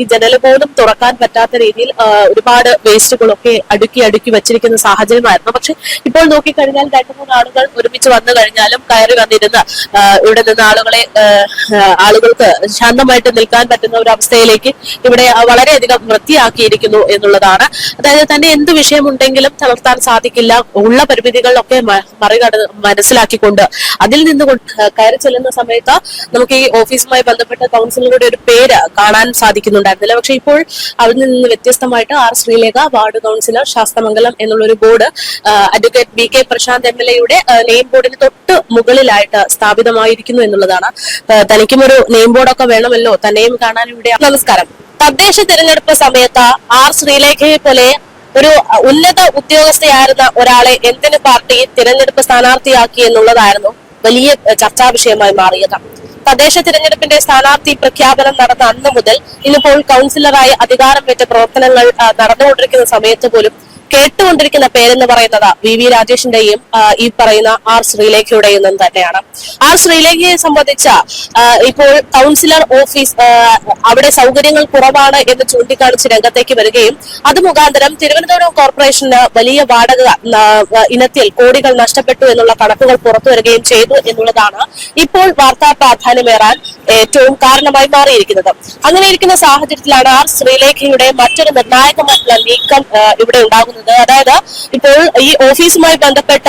ഈ ജനൽ പോലും തുറക്കാൻ പറ്റാത്ത രീതിയിൽ ഒരുപാട് വേസ്റ്റുകളൊക്കെ അടുക്കി വെച്ചിരിക്കുന്ന സാഹചര്യമായിരുന്നു. പക്ഷെ ഇപ്പോൾ നോക്കിക്കഴിഞ്ഞാൽ രണ്ടു മൂന്ന് ആളുകൾ ഒരുമിച്ച് വന്നു കഴിഞ്ഞാലും കയറി വന്നിരുന്ന് ഇവിടെ നിന്ന് ആളുകൾക്ക് ശാന്തമായിട്ട് നിൽക്കാൻ പറ്റുന്ന ഒരു അവസ്ഥയിലേക്ക് ഇവിടെ വളരെയധികം വൃത്തിയാക്കിയിരിക്കുന്നു എന്നുള്ളതാണ്. അതായത് തന്നെ എന്ത് വിഷയമുണ്ടെങ്കിലും തളർത്താൻ സാധിക്കില്ല, ഉള്ള പരിമിതികളൊക്കെ മനസ്സിലാക്കിക്കൊണ്ട് അതിൽ നിന്ന് കയറി ചെല്ലുന്ന സമയത്ത് നമുക്ക് ഈ ഓഫീസുമായി ബന്ധപ്പെട്ട കൗൺസിലറുടെ ഒരു പേര് കാണാൻ സാധിക്കുന്നുണ്ടായിരുന്നില്ല. പക്ഷെ ഇപ്പോൾ അതിൽ നിന്ന് വ്യത്യസ്തമായിട്ട് R Sreelekha ward councillor Sasthamangalam എന്നുള്ളൊരു board advocate BK Prashanth MLA name ബോർഡിന് തൊട്ട് മുകളിലായിട്ട് സ്ഥാപിതമായിരിക്കുന്നു എന്നുള്ളതാണ്. തനിക്കും ഒരു നെയിം ബോർഡൊക്കെ വേണമല്ലോ, തന്നെയും കാണാൻ ഇവിടെ. നമസ്കാരം. തദ്ദേശ തിരഞ്ഞെടുപ്പ് സമയത്ത് ആർ ശ്രീലേഖയെ പോലെ ഒരു ഉന്നത ഉദ്യോഗസ്ഥയായിരുന്ന ഒരാളെ എന്തിന് പാർട്ടി തിരഞ്ഞെടുപ്പ് സ്ഥാനാർത്ഥിയാക്കി എന്നുള്ളതായിരുന്നു വലിയ ചർച്ചാ വിഷയമായി മാറിയത്. തദ്ദേശ തിരഞ്ഞെടുപ്പിന്റെ സ്ഥാനാർത്ഥി പ്രഖ്യാപനം നടന്ന അന്ന് മുതൽ ഇന്നിപ്പോൾ കൗൺസിലറായി അധികാരമേറ്റ പ്രവർത്തനങ്ങൾ നടന്നുകൊണ്ടിരിക്കുന്ന സമയത്ത് പോലും കേട്ടുകൊണ്ടിരിക്കുന്ന പേരെന്ന് പറയുന്നത് VV രാജേഷിന്റെയും ഈ പറയുന്ന ആർ ശ്രീലേഖയുടെയും തന്നെയാണ്. ആർ ശ്രീലേഖയെ സംബന്ധിച്ച ഇപ്പോൾ കൗൺസിലർ ഓഫീസ് അവിടെ സൗകര്യങ്ങൾ കുറവാണ് എന്ന് ചൂണ്ടിക്കാണിച്ച് രംഗത്തേക്ക് വരികയും അത് മുഖാന്തരം തിരുവനന്തപുരം കോർപ്പറേഷന് വലിയ വാടക ഇനത്തിൽ കോടികൾ നഷ്ടപ്പെട്ടു എന്നുള്ള കണക്കുകൾ പുറത്തു വരികയും ചെയ്തു എന്നുള്ളതാണ് ഇപ്പോൾ വാർത്താ പ്രാധാന്യമേറാൻ ഏറ്റവും കാരണമായി മാറിയിരിക്കുന്നത്. അങ്ങനെ ഇരിക്കുന്ന സാഹചര്യത്തിലാണ് ആർ ശ്രീലേഖയുടെ മറ്റൊരു നിർണായകമായിട്ടുള്ള നീക്കം ഇവിടെ ഉണ്ടാകുന്നത്. അതായത് ഇപ്പോൾ ഈ ഓഫീസുമായി ബന്ധപ്പെട്ട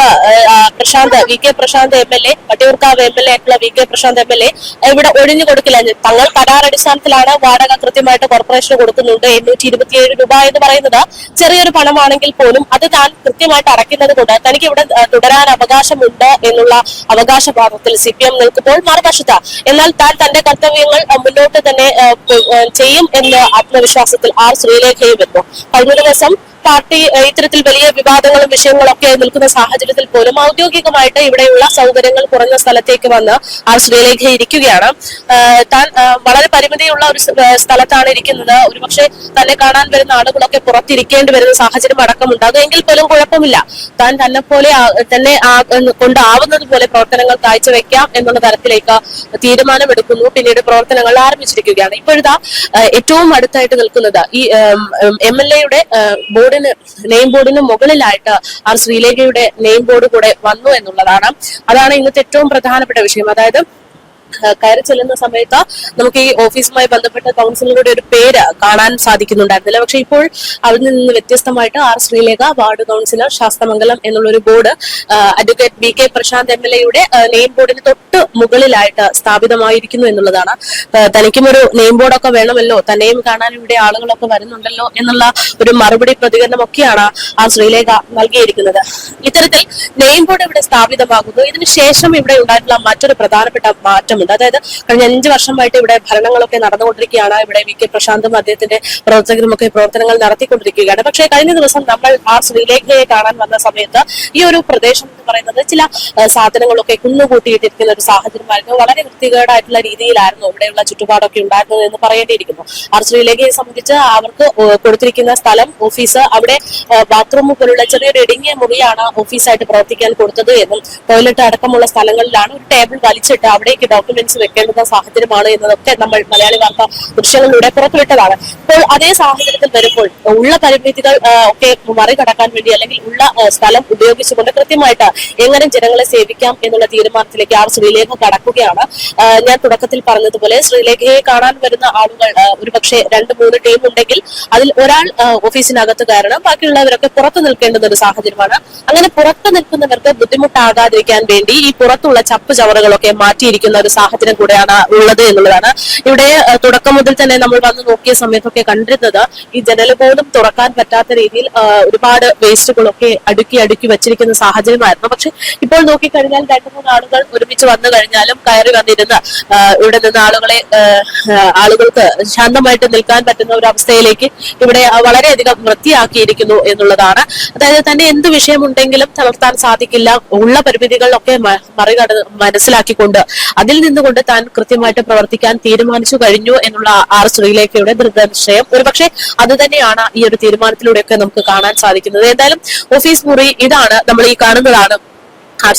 VK Prashant MLA, Vattiyoorkavu MLA ആയിട്ടുള്ള VK പ്രശാന്ത് MLA ഇവിടെ ഒഴിഞ്ഞു കൊടുക്കില്ല. തങ്ങൾ കരാർ അടിസ്ഥാനത്തിലാണ് വാടക കൃത്യമായിട്ട് കോർപ്പറേഷന് കൊടുക്കുന്നുണ്ട്. 827 രൂപ എന്ന് പറയുന്നത് ചെറിയൊരു പണമാണെങ്കിൽ പോലും അത് താൻ കൃത്യമായിട്ട് അടയ്ക്കുന്നത് കൊണ്ട് തനിക്ക് ഇവിടെ തുടരാൻ അവകാശമുണ്ട് എന്നുള്ള അവകാശവാദത്തിൽ CPM നിൽക്കുമ്പോൾ മറുവശത്ത് എന്നാൽ താൻ തന്റെ കർത്തവ്യങ്ങൾ മുന്നോട്ട് തന്നെ ചെയ്യും എന്ന ആത്മവിശ്വാസത്തിൽ ആർ ശ്രീലേഖയും എത്തുന്നു. കഴിഞ്ഞ ദിവസം പാർട്ടി ഇത്തരത്തിൽ വലിയ വിവാദങ്ങളും വിഷയങ്ങളൊക്കെ നിൽക്കുന്ന സാഹചര്യത്തിൽ പോലും ഔദ്യോഗികമായിട്ട് ഇവിടെയുള്ള സൗകര്യങ്ങൾ കുറഞ്ഞ സ്ഥലത്തേക്ക് വന്ന് ആർ ശ്രീലേഖ ഇരിക്കുകയാണ്. താൻ വളരെ പരിമിതിയുള്ള ഒരു സ്ഥലത്താണ് ഇരിക്കുന്നത്. ഒരുപക്ഷെ തന്നെ കാണാൻ വരുന്ന ആളുകളൊക്കെ പുറത്തിരിക്കേണ്ടി വരുന്ന സാഹചര്യം അടക്കമുണ്ടാകും. എങ്കിൽ പോലും കുഴപ്പമില്ല, താൻ തന്നെ കൊണ്ടാവുന്നത് പോലെ പ്രവർത്തനങ്ങൾ കാഴ്ചവെക്കാം എന്നുള്ള തരത്തിലേക്ക് തീരുമാനമെടുക്കുന്നു. പിന്നീട് പ്രവർത്തനങ്ങൾ ആരംഭിച്ചിരിക്കുകയാണ്. ഇപ്പോഴത്തെ ഏറ്റവും അടുത്തായിട്ട് നിൽക്കുന്നത് ഈ MLA നെയിം ബോർഡിന് മുകളിലായിട്ട് ആർ ശ്രീലേഖയുടെ നെയിം ബോർഡ് കൂടെ വന്നു എന്നുള്ളതാണ്. അതാണ് ഇന്നത്തെ ഏറ്റവും പ്രധാനപ്പെട്ട വിഷയം. അതായത് കയറി ചെല്ലുന്ന സമയത്ത് നമുക്ക് ഈ ഓഫീസുമായി ബന്ധപ്പെട്ട കൗൺസിലറുടെ ഒരു പേര് കാണാൻ സാധിക്കുന്നുണ്ടായിരുന്നില്ല. പക്ഷെ ഇപ്പോൾ അതിൽ നിന്ന് വ്യത്യസ്തമായിട്ട് R Sreelekha ward councillor Sasthamangalam എന്നുള്ളൊരു board advocate BK Prashanth MLA name ബോർഡിന് തൊട്ട് മുകളിലായിട്ട് സ്ഥാപിതമായിരിക്കുന്നു എന്നുള്ളതാണ്. തനിക്കും ഒരു നെയിം ബോർഡൊക്കെ വേണമല്ലോ, തന്നെയും കാണാൻ ഇവിടെ ആളുകളൊക്കെ വരുന്നുണ്ടല്ലോ എന്നുള്ള ഒരു മറുപടി പ്രതികരണമൊക്കെയാണ് ആർ ശ്രീലേഖ നൽകിയിരിക്കുന്നത്. ഇത്തരത്തിൽ നെയിം ബോർഡ് ഇവിടെ സ്ഥാപിതമാകുന്നു. ഇതിനുശേഷം ഇവിടെ ഉണ്ടായിട്ടുള്ള മറ്റൊരു പ്രധാനപ്പെട്ട മാറ്റമുണ്ട്. അതായത് കഴിഞ്ഞ 5 വർഷമായിട്ട് ഇവിടെ ഭരണങ്ങളൊക്കെ നടന്നുകൊണ്ടിരിക്കുകയാണ്. ഇവിടെ VK പ്രശാന്തും അദ്ദേഹത്തിന്റെ പ്രവർത്തകരും ഒക്കെ പ്രവർത്തനങ്ങൾ നടത്തിക്കൊണ്ടിരിക്കുകയാണ്. പക്ഷേ കഴിഞ്ഞ ദിവസം നമ്മൾ ആർ ശ്രീലേഖയെ കാണാൻ വന്ന സമയത്ത് ഈ ഒരു പ്രദേശം എന്ന് പറയുന്നത് ചില സാധനങ്ങളൊക്കെ കുന്നുകൂട്ടിയിട്ടിരിക്കുന്ന ഒരു സാഹചര്യമായിരുന്നു. വളരെ വൃത്തികേടായിട്ടുള്ള രീതിയിലായിരുന്നു ഇവിടെയുള്ള ചുറ്റുപാടൊക്കെ ഉണ്ടായിരുന്നത് എന്ന് പറയേണ്ടിയിരിക്കുന്നു. ആർ ശ്രീലേഖയെ സംബന്ധിച്ച് അവർക്ക് കൊടുത്തിരിക്കുന്ന സ്ഥലം ഓഫീസ്, അവിടെ ബാത്റൂം പോലുള്ള ചെറിയൊരു ഇടുങ്ങിയ മുറിയാണ് ഓഫീസായിട്ട് പ്രവർത്തിക്കാൻ കൊടുത്തത് എന്നും ടോയ്ലറ്റ് അടക്കമുള്ള സ്ഥലങ്ങളിലാണ് ഒരു ടേബിൾ വലിച്ചിട്ട് അവിടേക്ക് ഡോക്യുമെന്റ്സ് വെക്കേണ്ടുന്ന സാഹചര്യമാണ് എന്നതൊക്കെ നമ്മൾ മലയാളി വാർത്ത ദൃശ്യങ്ങളിലൂടെ പുറത്തുവിട്ടതാണ്. ഇപ്പോൾ അതേ സാഹചര്യത്തിൽ വരുമ്പോൾ ഉള്ള പരിമിതികൾ ഒക്കെ മറികടക്കാൻ വേണ്ടി അല്ലെങ്കിൽ ഉള്ള സ്ഥലം ഉപയോഗിച്ചുകൊണ്ട് കൃത്യമായിട്ട് എങ്ങനെ ജനങ്ങളെ സേവിക്കാം എന്നുള്ള തീരുമാനത്തിലേക്ക് ആർ ശ്രീലേഖ കടക്കുകയാണ്. ഞാൻ തുടക്കത്തിൽ പറഞ്ഞതുപോലെ ശ്രീലേഖയെ കാണാൻ വരുന്ന ആളുകൾ ഒരുപക്ഷെ 2-3 ടീം ഉണ്ടെങ്കിൽ അതിൽ ഒരാൾ ഓഫീസിനകത്ത് കയറണം, ബാക്കിയുള്ളവരൊക്കെ പുറത്തു നിൽക്കേണ്ടുന്ന ഒരു സാഹചര്യമാണ്. അങ്ങനെ പുറത്തു നിൽക്കുന്നവർക്ക് ബുദ്ധിമുട്ടാകാതിരിക്കാൻ വേണ്ടി ഈ പുറത്തുള്ള ചപ്പ് ചവറുകളൊക്കെ മാറ്റിയിരിക്കുന്ന ഒരു സാഹചര്യം കൂടെയാണ് ഉള്ളത് എന്നുള്ളതാണ്. ഇവിടെ തുടക്കം മുതൽ തന്നെ നമ്മൾ വന്ന് നോക്കിയ സമയത്തൊക്കെ കണ്ടിരുന്നത് ഈ ജനൽ പോലും തുറക്കാൻ പറ്റാത്ത രീതിയിൽ ഒരുപാട് വേസ്റ്റുകളൊക്കെ അടുക്കി വെച്ചിരിക്കുന്ന സാഹചര്യമായിരുന്നു. പക്ഷെ ഇപ്പോൾ നോക്കിക്കഴിഞ്ഞാൽ 2-3 ആളുകൾ ഒരുമിച്ച് വന്നു കഴിഞ്ഞാലും കയറി വന്നിരുന്ന് ഇവിടെ നിന്ന് ആളുകൾക്ക് ശാന്തമായിട്ട് നിൽക്കാൻ പറ്റുന്ന ഒരു അവസ്ഥയിലേക്ക് ഇവിടെ വളരെയധികം വൃത്തിയാക്കിയിരിക്കുന്നു എന്നുള്ളതാണ്. അതായത് തന്നെ എന്ത് വിഷയമുണ്ടെങ്കിലും തളർത്താൻ സാധിക്കില്ല, ഉള്ള പരിമിതികളൊക്കെ മനസ്സിലാക്കിക്കൊണ്ട് അതിൽ നിന്നുകൊണ്ട് താൻ കൃത്യമായിട്ട് പ്രവർത്തിക്കാൻ തീരുമാനിച്ചു കഴിഞ്ഞു എന്നുള്ള ആർ ശ്രീലേഖയുടെ ദൃഢനിശ്ചയം. ഒരുപക്ഷെ അത് തന്നെയാണ് ഈ ഒരു തീരുമാനത്തിലൂടെയൊക്കെ നമുക്ക് കാണാൻ സാധിക്കുന്നത്. എന്തായാലും ഓഫീസ് മുറി ഇതാണ്, നമ്മൾ ഈ കാണുന്നതാണ്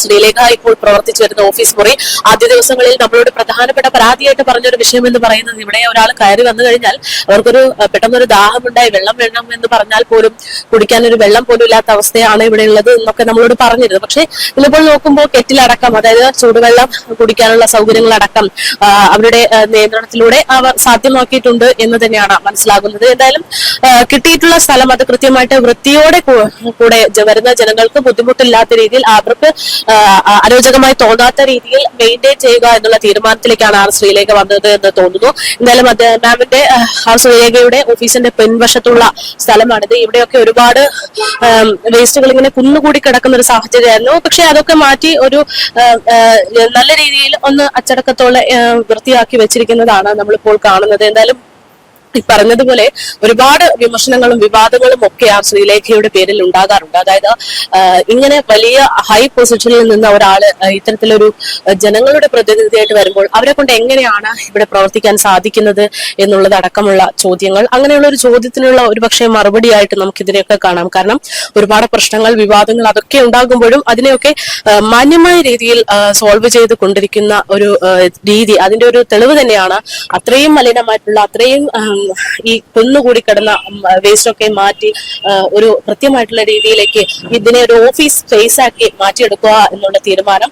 ശ്രീലേഖ ഇപ്പോൾ പ്രവർത്തിച്ചു വരുന്ന ഓഫീസ് മുറി ആദ്യ ദിവസങ്ങളിൽ നമ്മളോട് പ്രധാനപ്പെട്ട പരാതിയായിട്ട് പറഞ്ഞൊരു വിഷയം എന്ന് പറയുന്നത് ഇവിടെ ഒരാൾ കയറി വന്നു കഴിഞ്ഞാൽ അവർക്കൊരു പെട്ടെന്നൊരു ദാഹമുണ്ടായി വെള്ളം വേണം എന്ന് പറഞ്ഞാൽ പോലും കുടിക്കാൻ ഒരു വെള്ളം പോലും ഇല്ലാത്ത അവസ്ഥയാണ് ഇവിടെ ഉള്ളത് എന്നൊക്കെ നമ്മളോട് പറഞ്ഞിരുന്നു. പക്ഷെ ഇന്നിപ്പോൾ നോക്കുമ്പോൾ കെറ്റിലടക്കം, അതായത് ചൂടുവെള്ളം കുടിക്കാനുള്ള സൗകര്യങ്ങളടക്കം അവരുടെ നിയന്ത്രണത്തിലൂടെ അവർ സാധ്യമാക്കിയിട്ടുണ്ട് എന്ന് തന്നെയാണ് മനസ്സിലാകുന്നത്. എന്തായാലും കിട്ടിയിട്ടുള്ള സ്ഥലം അത് കൃത്യമായിട്ട് വൃത്തിയോടെ കൂടെ വരുന്ന ജനങ്ങൾക്ക് ബുദ്ധിമുട്ടില്ലാത്ത രീതിയിൽ അവർക്ക് അരോചകമായി തോന്നാത്ത രീതിയിൽ മെയിൻറ്റെയിൻ ചെയ്യുക എന്നുള്ള തീരുമാനത്തിലേക്കാണ് ശ്രീലേഖ വന്നത് എന്ന് തോന്നുന്നു. എന്തായാലും മാമിന്റെ ശ്രീലേഖയുടെ ഓഫീസിന്റെ പിൻവശത്തുള്ള സ്ഥലമാണിത്. ഇവിടെയൊക്കെ ഒരുപാട് വേസ്റ്റുകൾ ഇങ്ങനെ കുന്നുകൂടി കിടക്കുന്ന ഒരു സാഹചര്യമായിരുന്നു. പക്ഷെ അതൊക്കെ മാറ്റി ഒരു നല്ല രീതിയിൽ ഒന്ന് അച്ചടക്കത്തോടെ വൃത്തിയാക്കി വെച്ചിരിക്കുന്നതാണ് നമ്മളിപ്പോൾ കാണുന്നത്. എന്തായാലും ഈ പറഞ്ഞതുപോലെ ഒരുപാട് വിമർശനങ്ങളും വിവാദങ്ങളും ഒക്കെ ആ ശ്രീലേഖയുടെ പേരിൽ ഉണ്ടാകാറുണ്ട്. അതായത് ഇങ്ങനെ വലിയ ഹൈ പൊസിഷനിൽ നിന്ന് ഒരാള് ഇത്തരത്തിലൊരു ജനങ്ങളുടെ പ്രതിനിധിയായിട്ട് വരുമ്പോൾ അവരെ കൊണ്ട് എങ്ങനെയാണ് ഇവിടെ പ്രവർത്തിക്കാൻ സാധിക്കുന്നത് എന്നുള്ളത് അടക്കമുള്ള ചോദ്യങ്ങൾ, അങ്ങനെയുള്ള ഒരു ചോദ്യത്തിനുള്ള ഒരുപക്ഷെ മറുപടിയായിട്ട് നമുക്ക് ഇതിനെയൊക്കെ കാണാം. കാരണം ഒരുപാട് പ്രശ്നങ്ങൾ, വിവാദങ്ങൾ അതൊക്കെ ഉണ്ടാകുമ്പോഴും അതിനെയൊക്കെ മാന്യമായ രീതിയിൽ സോൾവ് ചെയ്ത് കൊണ്ടിരിക്കുന്ന ഒരു രീതി, അതിന്റെ ഒരു തെളിവ് തന്നെയാണ്. അത്രയും മലിനമായിട്ടുള്ള, അത്രയും ഈ കുന്നുകൂടി കിടന്ന വേസ്റ്റ് ഒക്കെ മാറ്റി ഒരു കൃത്യമായിട്ടുള്ള രീതിയിലേക്ക് ഇതിനെ ഒരു ഓഫീസ് സ്പേസ് ആക്കി മാറ്റിയെടുക്കുക എന്നുള്ള തീരുമാനം.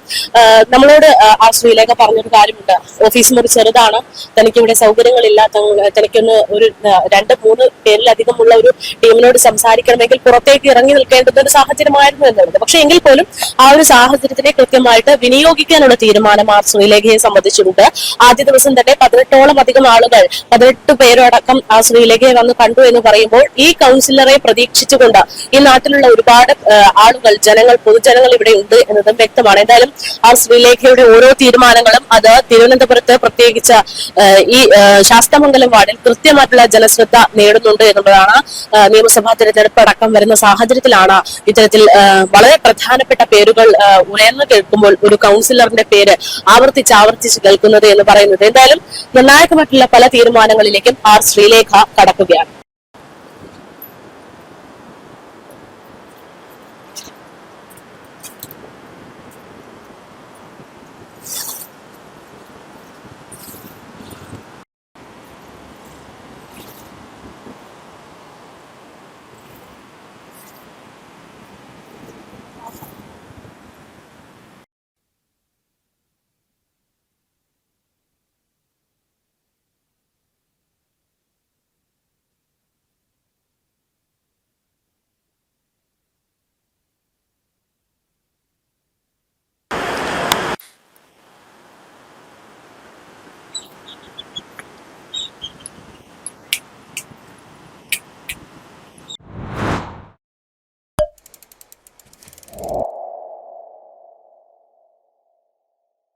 നമ്മളോട് ആ ശ്രീലേഖ പറഞ്ഞൊരു കാര്യമുണ്ട്, ഓഫീസ് മുറി ചെറുതാണ്, തനിക്ക് ഇവിടെ സൗകര്യങ്ങളില്ലാത്ത, തനിക്കൊന്ന് ഒരു 2-3 പേരിലധികമുള്ള ഒരു ടീമിനോട് സംസാരിക്കണമെങ്കിൽ പുറത്തേക്ക് ഇറങ്ങി നിൽക്കേണ്ടുന്ന ഒരു സാഹചര്യമായിരുന്നു എന്നുള്ളത്. പക്ഷെ എങ്കിൽ പോലും ആ ഒരു സാഹചര്യത്തിനെ കൃത്യമായിട്ട് വിനിയോഗിക്കാനുള്ള തീരുമാനം ആ ശ്രീലേഖയെ സംബന്ധിച്ചിട്ടുണ്ട്. ആദ്യ ദിവസം തന്നെ 18ഓളം അധികം ആളുകൾ, 18 പേരടക്കം ആ ശ്രീലേഖയെ വന്ന് കണ്ടു എന്ന് പറയുമ്പോൾ ഈ കൗൺസിലറെ പ്രതീക്ഷിച്ചുകൊണ്ട് ഈ നാട്ടിലുള്ള ഒരുപാട് ആളുകൾ, ജനങ്ങൾ, പൊതുജനങ്ങൾ ഇവിടെ ഉണ്ട് എന്നതും വ്യക്തമാണ്. എന്തായാലും ആ ശ്രീലേഖയുടെ ഓരോ തീരുമാനങ്ങളും അത് തിരുവനന്തപുരത്ത് പ്രത്യേകിച്ച് ഈ ശാസ്തമംഗലം വാർഡിൽ കൃത്യമായിട്ടുള്ള ജനശ്രദ്ധ നേടുന്നുണ്ട് എന്നുള്ളതാണ്. നിയമസഭാ തിരഞ്ഞെടുപ്പ് അടക്കം വരുന്ന സാഹചര്യത്തിലാണ് ഇത്തരത്തിൽ വളരെ പ്രധാനപ്പെട്ട പേരുകൾ ഉയർന്നു കേൾക്കുമ്പോൾ ഒരു കൗൺസിലറിന്റെ പേര് ആവർത്തിച്ച് കേൾക്കുന്നത് എന്ന് പറയുന്നത്. എന്തായാലും നിർണായകമായിട്ടുള്ള പല തീരുമാനങ്ങളിലേക്കും ആർ ശ്രീലേഖ കടക്കുകയാണ്.